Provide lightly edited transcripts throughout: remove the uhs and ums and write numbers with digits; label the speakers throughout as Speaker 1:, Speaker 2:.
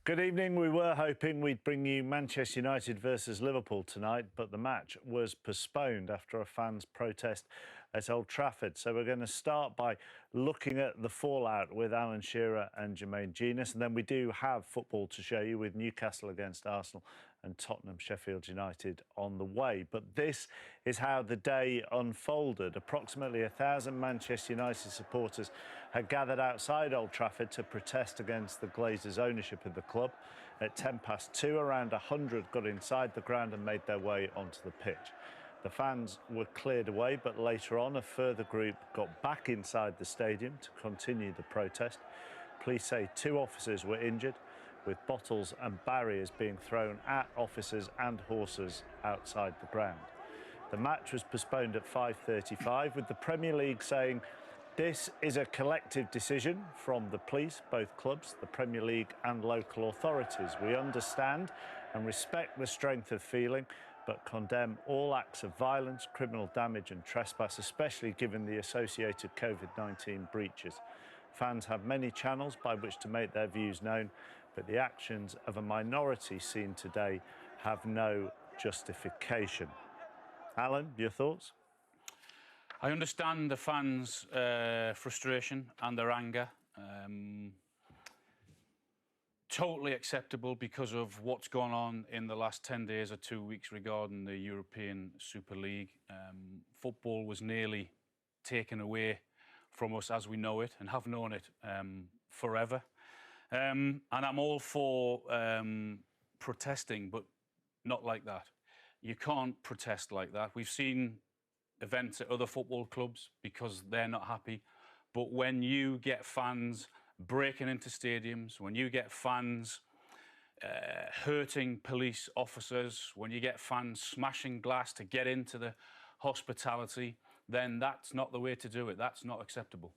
Speaker 1: Good evening. We were hoping we'd bring you Manchester United versus Liverpool tonight, but the match was postponed after a fan's protest at Old Trafford. So we're going to start by looking at the fallout with Alan Shearer and Jermaine Genius, and then we do have football to show you with Newcastle against Arsenal and Tottenham Sheffield United on the way. But this is how the day unfolded. Approximately 1,000 Manchester United supporters had gathered outside Old Trafford to protest against the Glazers' ownership of the club. At 2:10, around 100 got inside the ground and made their way onto the pitch. The fans were cleared away, but later on a further group got back inside the stadium to continue the protest. Police say 2 officers were injured, with bottles and barriers being thrown at officers and horses outside the ground. The match was postponed at 5:35, with the Premier League saying this is a collective decision from the police, both clubs, the Premier League and local authorities. We understand and respect the strength of feeling, but condemn all acts of violence, criminal damage and trespass, especially given the associated COVID-19 breaches. Fans have many channels by which to make their views known, but the actions of a minority seen today have no justification. Alan, your thoughts?
Speaker 2: I understand the fans' frustration and their anger. Totally acceptable because of what's gone on in the last 10 days or 2 weeks regarding the European Super League. Football was nearly taken away from us as we know it and have known it forever. And I'm all for protesting, but not like that. You can't protest like that. We've seen events at other football clubs because they're not happy. But when you get fans breaking into stadiums, when you get fans hurting police officers, when you get fans smashing glass to get into the hospitality, then that's not the way to do it. That's not acceptable.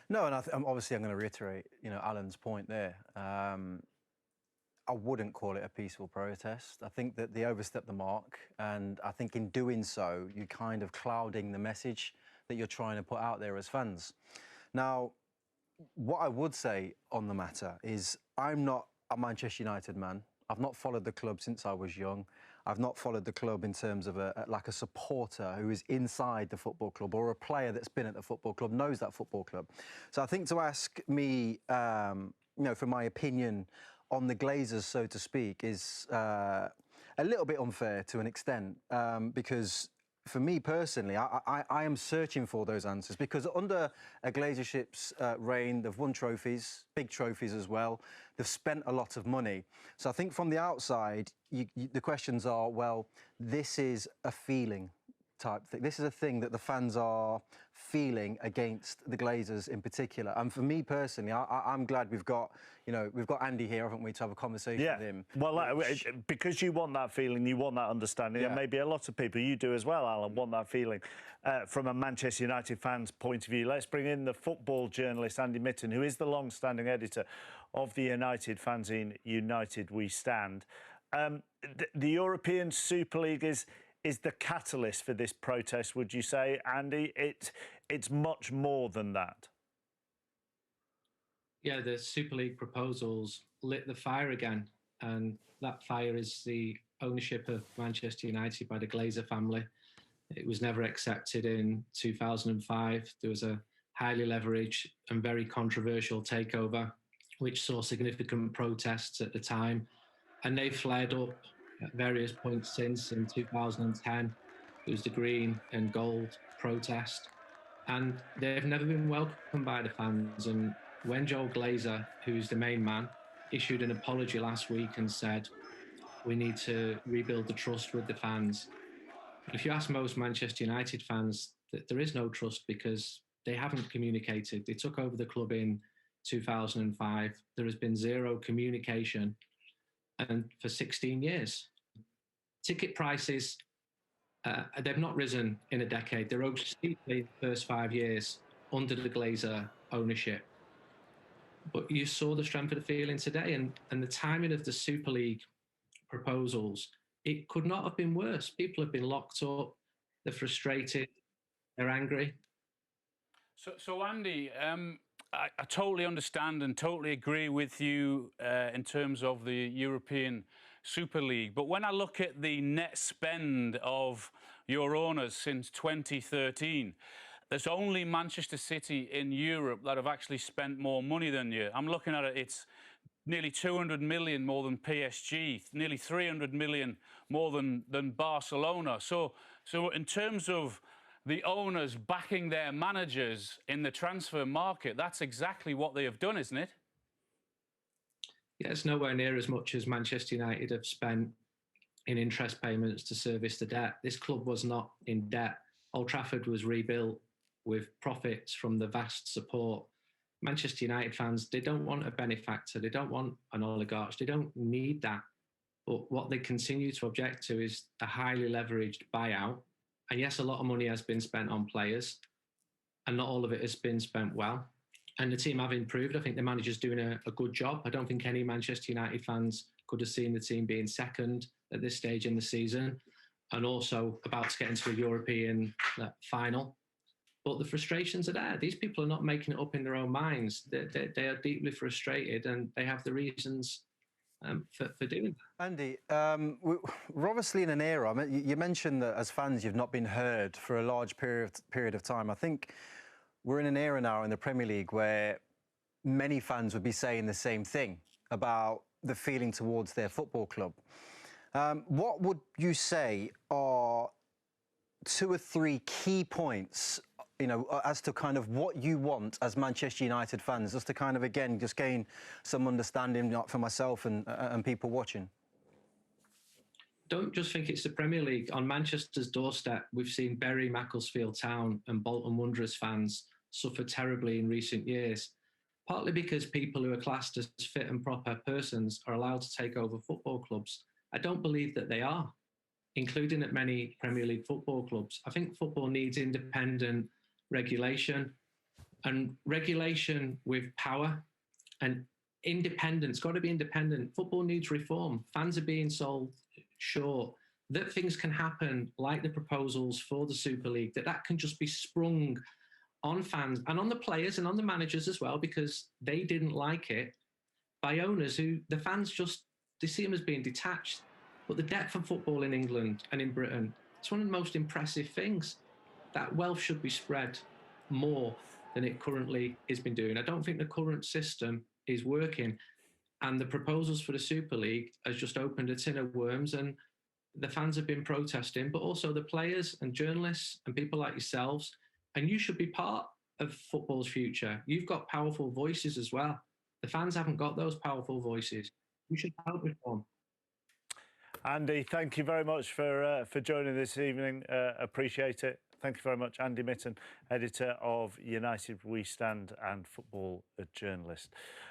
Speaker 3: No, and obviously I'm going to reiterate, Alan's point there. I wouldn't call it a peaceful protest. I think that they overstepped the mark, and I think in doing so, you're kind of clouding the message that you're trying to put out there as fans. Now, what I would say on the matter is I'm not a Manchester United man. I've not followed the club since I was young. I've not followed the club in terms of a supporter who is inside the football club or a player that's been at the football club, knows that football club. So I think to ask me, for my opinion on the Glazers, so to speak, is a little bit unfair to an extent, because for me personally, I am searching for those answers, because under a Glazership's reign, they've won trophies, big trophies as well. They've spent a lot of money. So I think from the outside, the questions are, well, this is a feeling type thing. This is a thing that the fans are feeling against the Glazers in particular. And for me personally, I'm glad we've got Andy here, haven't we, to have a conversation with him.
Speaker 1: Well, because you want that feeling, you want that understanding, and maybe a lot of people, you do as well, Alan, want that feeling from a Manchester United fan's point of view. Let's bring in the football journalist Andy Mitten, who is the long-standing editor of the United fanzine United We Stand. The European Super League is the catalyst for this protest, would you say, Andy? It's much more than that.
Speaker 4: Yeah, the Super League proposals lit the fire again, and that fire is the ownership of Manchester United by the Glazer family. It was never accepted in 2005. There was a highly leveraged and very controversial takeover, which saw significant protests at the time, and they flared up at various points since. In 2010, it was the green and gold protest, and they've never been welcomed by the fans. And when Joel Glazer, who's the main man, issued an apology last week and said, we need to rebuild the trust with the fans. If you ask most Manchester United fans, that there is no trust because they haven't communicated. They took over the club in 2005. There has been zero communication, and for 16 years. Ticket prices, they've not risen in a decade. They rose steeply in the first 5 years under the Glazer ownership. But you saw the strength of the feeling today, and the timing of the Super League proposals, it could not have been worse. People have been locked up, they're frustrated, they're angry.
Speaker 2: So Andy, I totally understand and totally agree with you in terms of the European Super League. But when I look at the net spend of your owners since 2013, there's only Manchester City in Europe that have actually spent more money than you. I'm looking at it, it's nearly 200 million more than PSG, nearly 300 million more than Barcelona. So in terms of the owners backing their managers in the transfer market, that's exactly what they have done, isn't it?
Speaker 4: Yeah, it's nowhere near as much as Manchester United have spent in interest payments to service the debt. This club was not in debt. Old Trafford was rebuilt with profits from the vast support. Manchester United fans, they don't want a benefactor. They don't want an oligarch. They don't need that. But what they continue to object to is a highly leveraged buyout. And yes, a lot of money has been spent on players, and not all of it has been spent well. And the team have improved. I think the manager's doing a good job. I don't think any Manchester United fans could have seen the team being second at this stage in the season, and also about to get into a European final. But the frustrations are there. These people are not making it up in their own minds. They are deeply frustrated, and they have the reasons for doing that.
Speaker 3: Andy, we're obviously in an era. I mean, you mentioned that as fans you've not been heard for a large period of time. I think we're in an era now in the Premier League where many fans would be saying the same thing about the feeling towards their football club. What would you say are 2 or 3 key points, you know, as to kind of what you want as Manchester United fans, just to kind of, again, just gain some understanding for myself and people watching?
Speaker 4: Don't just think it's the Premier League. On Manchester's doorstep, we've seen Bury, Macclesfield Town and Bolton Wanderers fans suffer terribly in recent years, partly because people who are classed as fit and proper persons are allowed to take over football clubs. I don't believe that they are, including at many Premier League football clubs. I think football needs independent regulation, and regulation with power, and independence, got to be independent. Football needs reform. Fans are being sold short. That things can happen, like the proposals for the Super League, that can just be sprung on fans and on the players and on the managers as well, because they didn't like it, by owners who the fans just, they see them as being detached. But the depth of football in England and in Britain, it's one of the most impressive things. That wealth should be spread more than it currently has been doing. I don't think the current system is working. And the proposals for the Super League has just opened a tin of worms, and the fans have been protesting, but also the players and journalists and people like yourselves. And you should be part of football's future. You've got powerful voices as well. The fans haven't got those powerful voices. You should help reform.
Speaker 1: Andy, thank you very much for joining this evening. Appreciate it. Thank you very much. Andy Mitten, editor of United We Stand and football journalist.